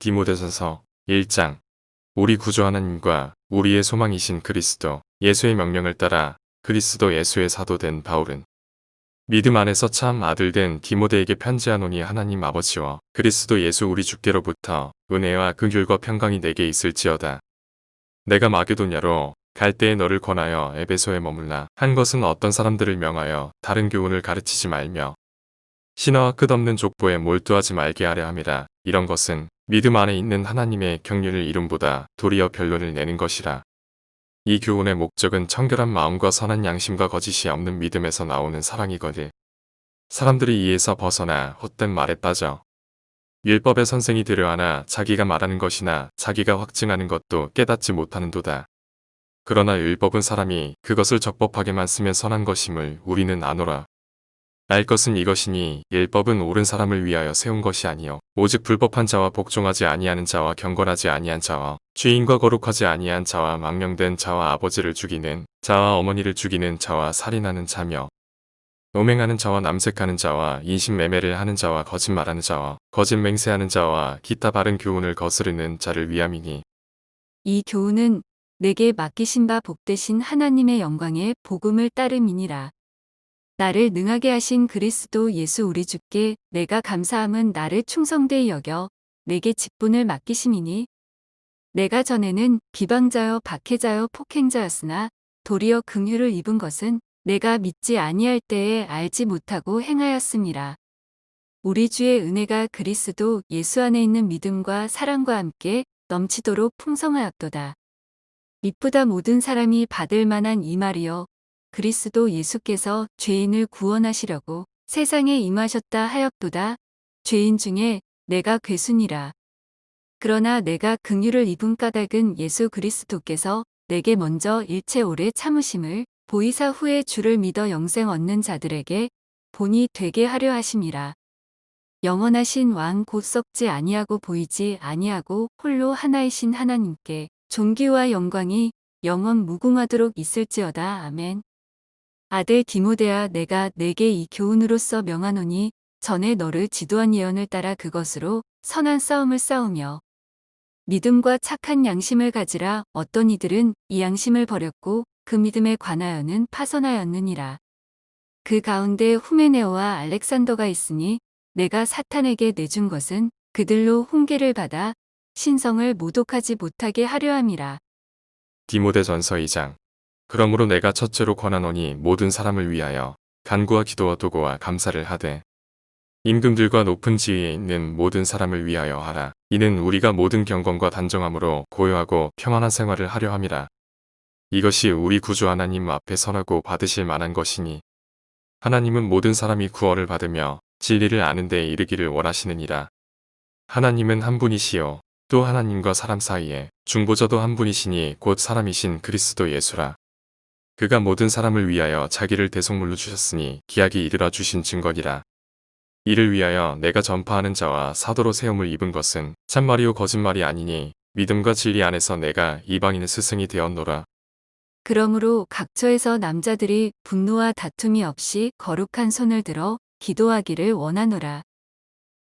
디모데전서 1장. 우리 구주 하나님과 우리의 소망이신 그리스도 예수의 명령을 따라 그리스도 예수의 사도 된 바울은 믿음 안에서 참 아들 된 디모데에게 편지하노니 하나님 아버지와 그리스도 예수 우리 주께로부터 은혜와 긍휼과 평강이 내게 있을지어다. 내가 마게도냐로 갈 때에 너를 권하여 에베소에 머물라 한 것은 어떤 사람들을 명하여 다른 교훈을 가르치지 말며 신화와 끝없는 족보에 몰두하지 말게 하려 함이라. 이런 것은 믿음 안에 있는 하나님의 경륜을 이룸보다 도리어 변론을 내는 것이라. 이 교훈의 목적은 청결한 마음과 선한 양심과 거짓이 없는 믿음에서 나오는 사랑이거늘. 사람들이 이에서 벗어나 헛된 말에 빠져 율법의 선생이 되려 하나 자기가 말하는 것이나 자기가 확증하는 것도 깨닫지 못하는도다. 그러나 율법은 사람이 그것을 적법하게만 쓰면 선한 것임을 우리는 아노라. 알 것은 이것이니 율법은 옳은 사람을 위하여 세운 것이 아니요 오직 불법한 자와 복종하지 아니하는 자와 경건하지 아니한 자와 죄인과 거룩하지 아니한 자와 망령된 자와 아버지를 죽이는 자와 어머니를 죽이는 자와 살인하는 자며 음행하는 자와 남색하는 자와 인신매매를 하는 자와 거짓말하는 자와 거짓 맹세하는 자와 기타 바른 교훈을 거스르는 자를 위함이니. 이 교훈은 내게 맡기신 바 복되신 하나님의 영광의 복음을 따름이니라. 나를 능하게 하신 그리스도 예수 우리 주께 내가 감사함은 나를 충성되이 여겨 내게 직분을 맡기심이니. 내가 전에는 비방자여 박해자여 폭행자였으나 도리어 긍휼을 입은 것은 내가 믿지 아니할 때에 알지 못하고 행하였음이라. 우리 주의 은혜가 그리스도 예수 안에 있는 믿음과 사랑과 함께 넘치도록 풍성하였도다. 미쁘다 모든 사람이 받을 만한 이 말이여 그리스도 예수께서 죄인을 구원하시려고 세상에 임하셨다 하였도다. 죄인 중에 내가 괴순이라. 그러나 내가 긍휼을 입은 까닭은 예수 그리스도께서 내게 먼저 일체 오래 참으심을 보이사 후에 주를 믿어 영생 얻는 자들에게 본이 되게 하려 하심이라. 영원하신 왕 곧 썩지 아니하고 보이지 아니하고 홀로 하나이신 하나님께 존귀와 영광이 영원 무궁하도록 있을지어다. 아멘. 아들 디모데야, 내가 내게 이 교훈으로서 명하노니 전에 너를 지도한 예언을 따라 그것으로 선한 싸움을 싸우며 믿음과 착한 양심을 가지라. 어떤 이들은 이 양심을 버렸고 그 믿음에 관하여는 파선하였느니라. 그 가운데 후메네오와 알렉산더가 있으니 내가 사탄에게 내준 것은 그들로 훈계를 받아 신성을 모독하지 못하게 하려 함이라. 디모데전서 2장. 그러므로 내가 첫째로 권하노니 모든 사람을 위하여 간구와 기도와 도구와 감사를 하되 임금들과 높은 지위에 있는 모든 사람을 위하여 하라. 이는 우리가 모든 경건과 단정함으로 고요하고 평안한 생활을 하려 함이라. 이것이 우리 구주 하나님 앞에 선하고 받으실 만한 것이니 하나님은 모든 사람이 구원을 받으며 진리를 아는 데에 이르기를 원하시느니라. 하나님은 한 분이시요 또 하나님과 사람 사이에 중보자도 한 분이시니 곧 사람이신 그리스도 예수라. 그가 모든 사람을 위하여 자기를 대속물로 주셨으니 기약이 이르러 주신 증거니라. 이를 위하여 내가 전파하는 자와 사도로 세움을 입은 것은 참말이요 거짓말이 아니니 믿음과 진리 안에서 내가 이방인의 스승이 되었노라. 그러므로 각처에서 남자들이 분노와 다툼이 없이 거룩한 손을 들어 기도하기를 원하노라.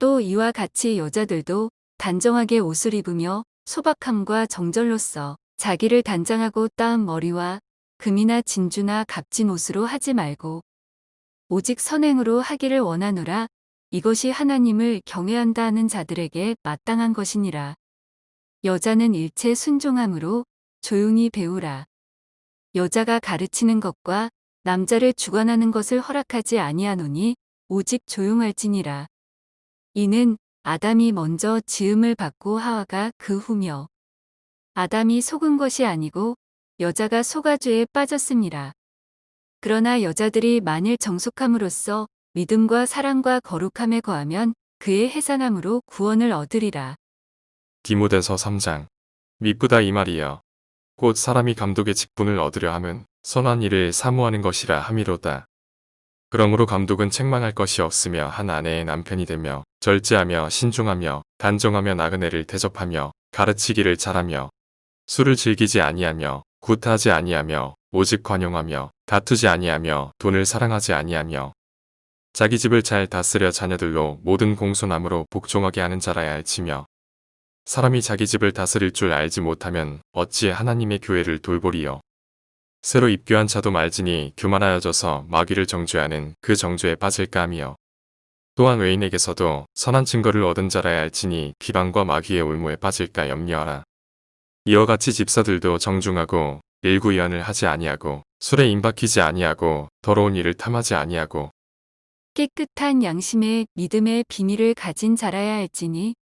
또 이와 같이 여자들도 단정하게 옷을 입으며 소박함과 정절로써 자기를 단장하고 따은 머리와 금이나 진주나 값진 옷으로 하지 말고 오직 선행으로 하기를 원하노라. 이것이 하나님을 경외한다 하는 자들에게 마땅한 것이니라. 여자는 일체 순종함으로 조용히 배우라. 여자가 가르치는 것과 남자를 주관하는 것을 허락하지 아니하노니 오직 조용할지니라. 이는 아담이 먼저 지음을 받고 하와가 그 후며 아담이 속은 것이 아니고 여자가 속아 죄에 빠졌습니다. 그러나 여자들이 만일 정숙함으로써 믿음과 사랑과 거룩함에 거하면 그의 해산함으로 구원을 얻으리라. 디모데서 3장. 미쁘다 이 말이여 곧 사람이 감독의 직분을 얻으려 함은 선한 일을 사모하는 것이라 함이로다. 그러므로 감독은 책망할 것이 없으며 한 아내의 남편이 되며 절제하며 신중하며 단정하며 나그네를 대접하며 가르치기를 잘하며 술을 즐기지 아니하며 구타하지 아니하며 오직 관용하며 다투지 아니하며 돈을 사랑하지 아니하며 자기 집을 잘 다스려 자녀들로 모든 공손함으로 복종하게 하는 자라야 할지며 사람이 자기 집을 다스릴 줄 알지 못하면 어찌 하나님의 교회를 돌보리요. 새로 입교한 자도 말지니 교만하여져서 마귀를 정죄하는 그 정죄에 빠질까 하며 또한 외인에게서도 선한 증거를 얻은 자라야 할지니 비방과 마귀의 올무에 빠질까 염려하라. 이와 같이 집사들도 정중하고 일구이언을 하지 아니하고 술에 임박히지 아니하고 더러운 일을 탐하지 아니하고 깨끗한 양심의 믿음의 비밀을 가진 자라야 할지니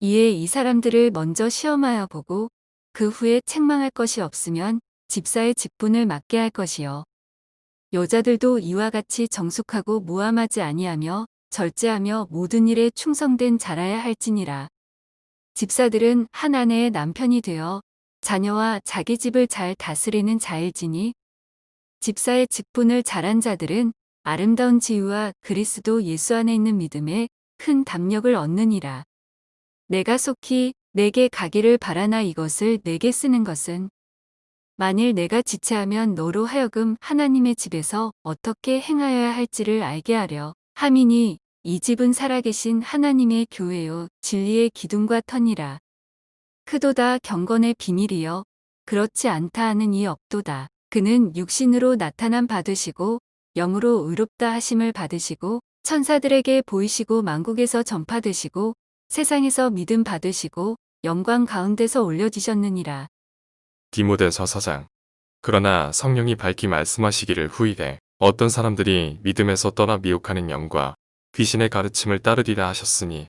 이에 이 사람들을 먼저 시험하여 보고 그 후에 책망할 것이 없으면 집사의 직분을 맡게 할 것이요. 여자들도 이와 같이 정숙하고 무함하지 아니하며 절제하며 모든 일에 충성된 자라야 할지니라. 집사들은 한 아내의 남편이 되어 자녀와 자기 집을 잘 다스리는 자일지니 집사의 직분을 잘한 자들은 아름다운 지위와 그리스도 예수 안에 있는 믿음에 큰 담력을 얻느니라. 내가 속히 내게 가기를 바라나 이것을 내게 쓰는 것은 만일 내가 지체하면 너로 하여금 하나님의 집에서 어떻게 행하여야 할지를 알게 하려 함이니 이 집은 살아계신 하나님의 교회요 진리의 기둥과 터니라. 크도다 경건의 비밀이여 그렇지 않다 하는 이 없도다. 그는 육신으로 나타남 받으시고 영으로 의롭다 하심을 받으시고 천사들에게 보이시고 만국에서 전파되시고 세상에서 믿음 받으시고 영광 가운데서 올려지셨느니라. 디모데서 4장. 그러나 성령이 밝히 말씀하시기를 후이되 어떤 사람들이 믿음에서 떠나 미혹하는 영과 귀신의 가르침을 따르리라 하셨으니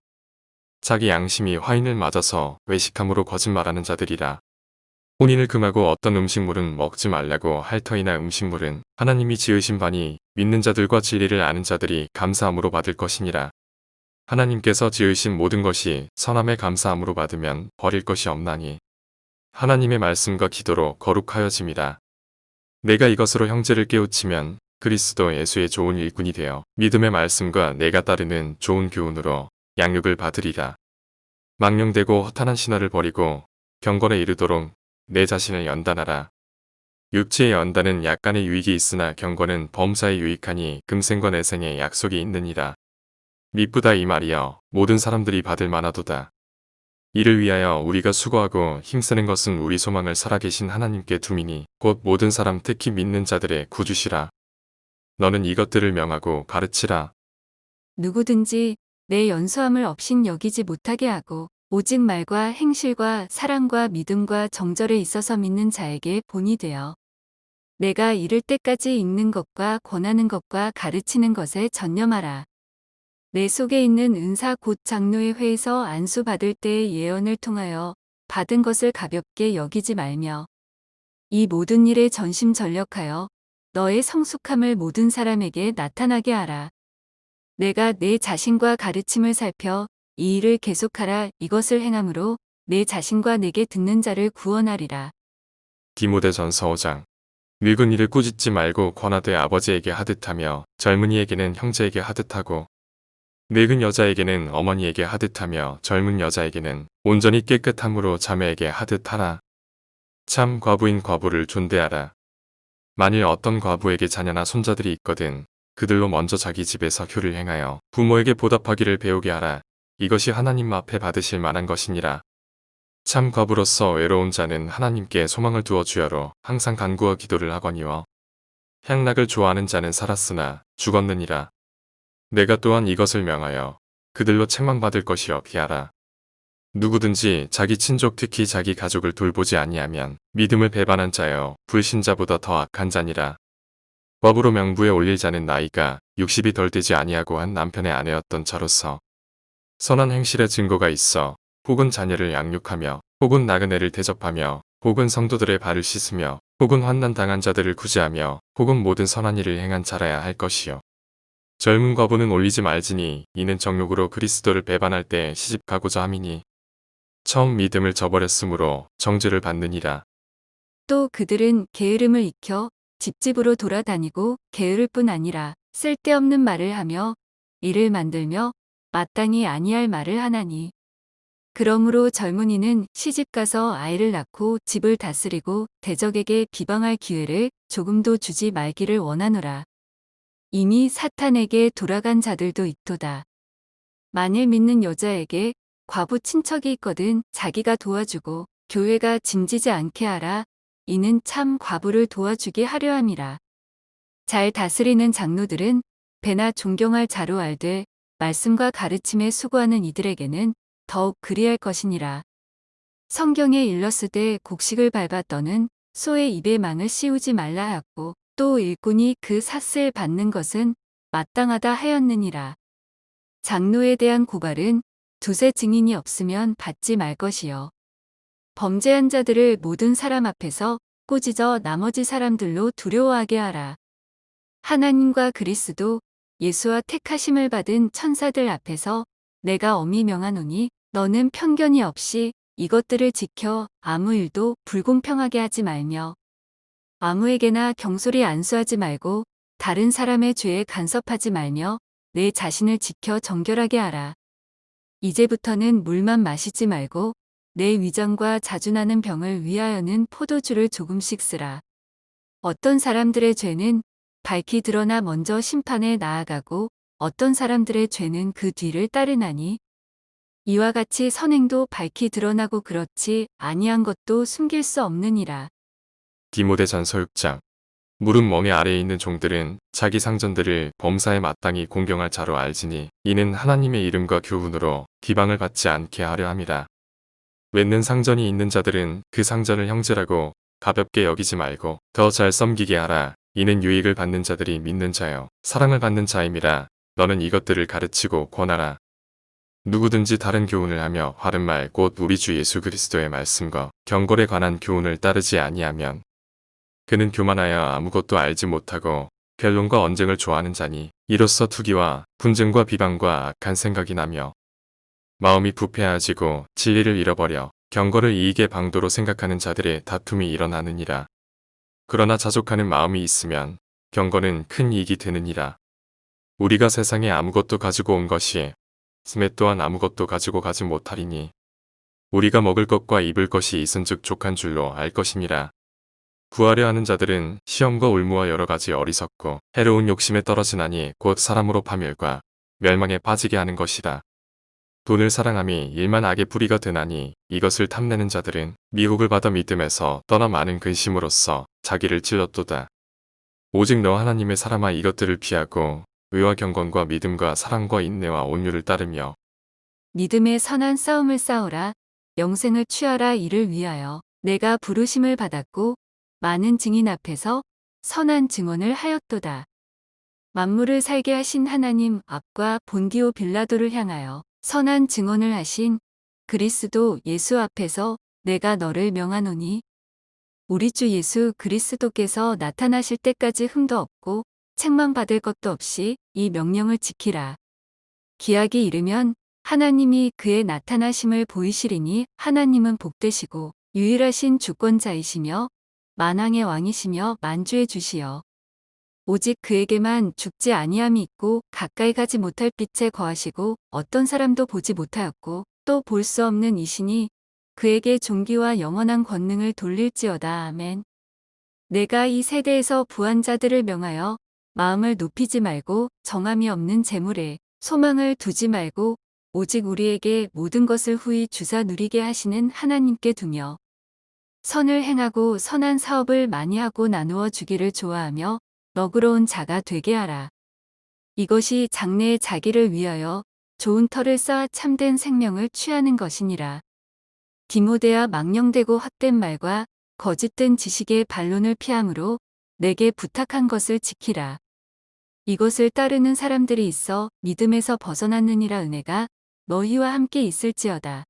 자기 양심이 화인을 맞아서 외식함으로 거짓말하는 자들이라. 혼인을 금하고 어떤 음식물은 먹지 말라고 할 터이나 음식물은 하나님이 지으신 바니 믿는 자들과 진리를 아는 자들이 감사함으로 받을 것이니라. 하나님께서 지으신 모든 것이 선함에 감사함으로 받으면 버릴 것이 없나니 하나님의 말씀과 기도로 거룩하여짐이라. 내가 이것으로 형제를 깨우치면 그리스도 예수의 좋은 일꾼이 되어 믿음의 말씀과 내가 따르는 좋은 교훈으로 양육을 받으리라. 망령되고 허탄한 신화를 버리고 경건에 이르도록 내 자신을 연단하라. 육체의 연단은 약간의 유익이 있으나 경건은 범사에 유익하니 금생과 내생에 약속이 있느니라. 미쁘다 이 말이여 모든 사람들이 받을 만하도다. 이를 위하여 우리가 수고하고 힘쓰는 것은 우리 소망을 살아계신 하나님께 두미니 곧 모든 사람 특히 믿는 자들의 구주시라. 너는 이것들을 명하고 가르치라. 누구든지 내 연소함을 없인 여기지 못하게 하고 오직 말과 행실과 사랑과 믿음과 정절에 있어서 믿는 자에게 본이 되어 내가 이를 때까지 읽는 것과 권하는 것과 가르치는 것에 전념하라. 내 속에 있는 은사 곧 장로의 회에서 안수 받을 때의 예언을 통하여 받은 것을 가볍게 여기지 말며 이 모든 일에 전심전력하여 너의 성숙함을 모든 사람에게 나타나게 하라. 내가 내 자신과 가르침을 살펴 이 일을 계속하라 이것을 행함으로 내 자신과 내게 듣는 자를 구원하리라. 디모데전서 5장. 늙은 이를 꾸짖지 말고 권하되 아버지에게 하듯하며 젊은이에게는 형제에게 하듯하고 늙은 여자에게는 어머니에게 하듯하며 젊은 여자에게는 온전히 깨끗함으로 자매에게 하듯하라. 참 과부인 과부를 존대하라. 만일 어떤 과부에게 자녀나 손자들이 있거든 그들로 먼저 자기 집에서 효를 행하여 부모에게 보답하기를 배우게 하라. 이것이 하나님 앞에 받으실 만한 것이니라. 참 과부로서 외로운 자는 하나님께 소망을 두어 주여로 항상 간구와 기도를 하거니와 향락을 좋아하는 자는 살았으나 죽었느니라. 내가 또한 이것을 명하여 그들로 책망받을 것이여 피하라. 누구든지 자기 친족 특히 자기 가족을 돌보지 아니하면 믿음을 배반한 자여 불신자보다 더 악한 자니라. 법으로 명부에 올릴 자는 나이가 60이 덜 되지 아니하고 한 남편의 아내였던 자로서 선한 행실의 증거가 있어 혹은 자녀를 양육하며 혹은 나그네를 대접하며 혹은 성도들의 발을 씻으며 혹은 환난 당한 자들을 구제하며 혹은 모든 선한 일을 행한 자라야 할 것이요. 젊은 과부는 올리지 말지니 이는 정욕으로 그리스도를 배반할 때 시집가고자 함이니 처음 믿음을 저버렸으므로 정죄를 받느니라. 또 그들은 게으름을 익혀 집집으로 돌아다니고 게으를 뿐 아니라 쓸데없는 말을 하며 일을 만들며 마땅히 아니할 말을 하나니 그러므로 젊은이는 시집가서 아이를 낳고 집을 다스리고 대적에게 비방할 기회를 조금도 주지 말기를 원하노라. 이미 사탄에게 돌아간 자들도 있도다. 만일 믿는 여자에게 과부 친척이 있거든 자기가 도와주고 교회가 짐지지 않게 하라. 이는 참 과부를 도와주게 하려 함이라. 잘 다스리는 장로들은 배나 존경할 자로 알되 말씀과 가르침에 수고하는 이들에게는 더욱 그리할 것이니라. 성경에 일렀으되 곡식을 밟아 떠는 소의 입에 망을 씌우지 말라 하였고 또 일꾼이 그 삿을 받는 것은 마땅하다 하였느니라. 장로에 대한 고발은 두세 증인이 없으면 받지 말 것이요. 범죄한 자들을 모든 사람 앞에서 꾸짖어 나머지 사람들로 두려워하게 하라. 하나님과 그리스도 예수와 택하심을 받은 천사들 앞에서 내가 엄히 명하노니 너는 편견이 없이 이것들을 지켜 아무 일도 불공평하게 하지 말며 아무에게나 경솔히 안수하지 말고 다른 사람의 죄에 간섭하지 말며 내 자신을 지켜 정결하게 하라. 이제부터는 물만 마시지 말고 내 위장과 자주 나는 병을 위하여는 포도주를 조금씩 쓰라. 어떤 사람들의 죄는 밝히 드러나 먼저 심판에 나아가고 어떤 사람들의 죄는 그 뒤를 따르나니 이와 같이 선행도 밝히 드러나고 그렇지 아니한 것도 숨길 수 없느니라. 디모데전서 6장. 무릎 멍에 아래에 있는 종들은 자기 상전들을 범사에 마땅히 공경할 자로 알지니 이는 하나님의 이름과 교훈으로 비방을 받지 않게 하려 함이라. 맺는 상전이 있는 자들은 그 상전을 형제라고 가볍게 여기지 말고 더 잘 섬기게 하라. 이는 유익을 받는 자들이 믿는 자요 사랑을 받는 자임이라. 너는 이것들을 가르치고 권하라. 누구든지 다른 교훈을 하며 바른 말 곧 우리 주 예수 그리스도의 말씀과 경골에 관한 교훈을 따르지 아니하면 그는 교만하여 아무것도 알지 못하고 변론과 언쟁을 좋아하는 자니 이로써 투기와 분쟁과 비방과 악한 생각이 나며 마음이 부패해지고 진리를 잃어버려 경거를 이익의 방도로 생각하는 자들의 다툼이 일어나느니라. 그러나 자족하는 마음이 있으면 경거는 큰 이익이 되느니라. 우리가 세상에 아무것도 가지고 온 것이 스메 또한 아무것도 가지고 가지 못하리니 우리가 먹을 것과 입을 것이 있은즉 족한 줄로 알 것임이라. 구하려 하는 자들은 시험과 올무와 여러 가지 어리석고 해로운 욕심에 떨어지나니 곧 사람으로 파멸과 멸망에 빠지게 하는 것이라. 돈을 사랑함이 일만 악의 뿌리가 되나니 이것을 탐내는 자들은 미혹을 받아 믿음에서 떠나 많은 근심으로써 자기를 찔렀도다. 오직 너 하나님의 사람아 이것들을 피하고 의와 경건과 믿음과 사랑과 인내와 온유를 따르며 믿음의 선한 싸움을 싸우라. 영생을 취하라. 이를 위하여 내가 부르심을 받았고 많은 증인 앞에서 선한 증언을 하였도다. 만물을 살게 하신 하나님 앞과 본디오 빌라도를 향하여 선한 증언을 하신 그리스도 예수 앞에서 내가 너를 명하노니 우리 주 예수 그리스도께서 나타나실 때까지 흠도 없고 책망 받을 것도 없이 이 명령을 지키라. 기약이 이르면 하나님이 그의 나타나심을 보이시리니 하나님은 복되시고 유일하신 주권자이시며 만왕의 왕이시며 만주의 주시여. 오직 그에게만 죽지 아니함이 있고 가까이 가지 못할 빛에 거하시고 어떤 사람도 보지 못하였고 또 볼 수 없는 이시니 그에게 존귀와 영원한 권능을 돌릴지어다. 아멘. 내가 이 세대에서 부한 자들을 명하여 마음을 높이지 말고 정함이 없는 재물에 소망을 두지 말고 오직 우리에게 모든 것을 후히 주사 누리게 하시는 하나님께 두며 선을 행하고 선한 사업을 많이 하고 나누어 주기를 좋아하며 너그러운 자가 되게 하라. 이것이 장래의 자기를 위하여 좋은 터를 쌓아 참된 생명을 취하는 것이니라. 디모데야 망령되고 헛된 말과 거짓된 지식의 반론을 피함으로 내게 부탁한 것을 지키라. 이것을 따르는 사람들이 있어 믿음에서 벗어났느니라. 은혜가 너희와 함께 있을지어다.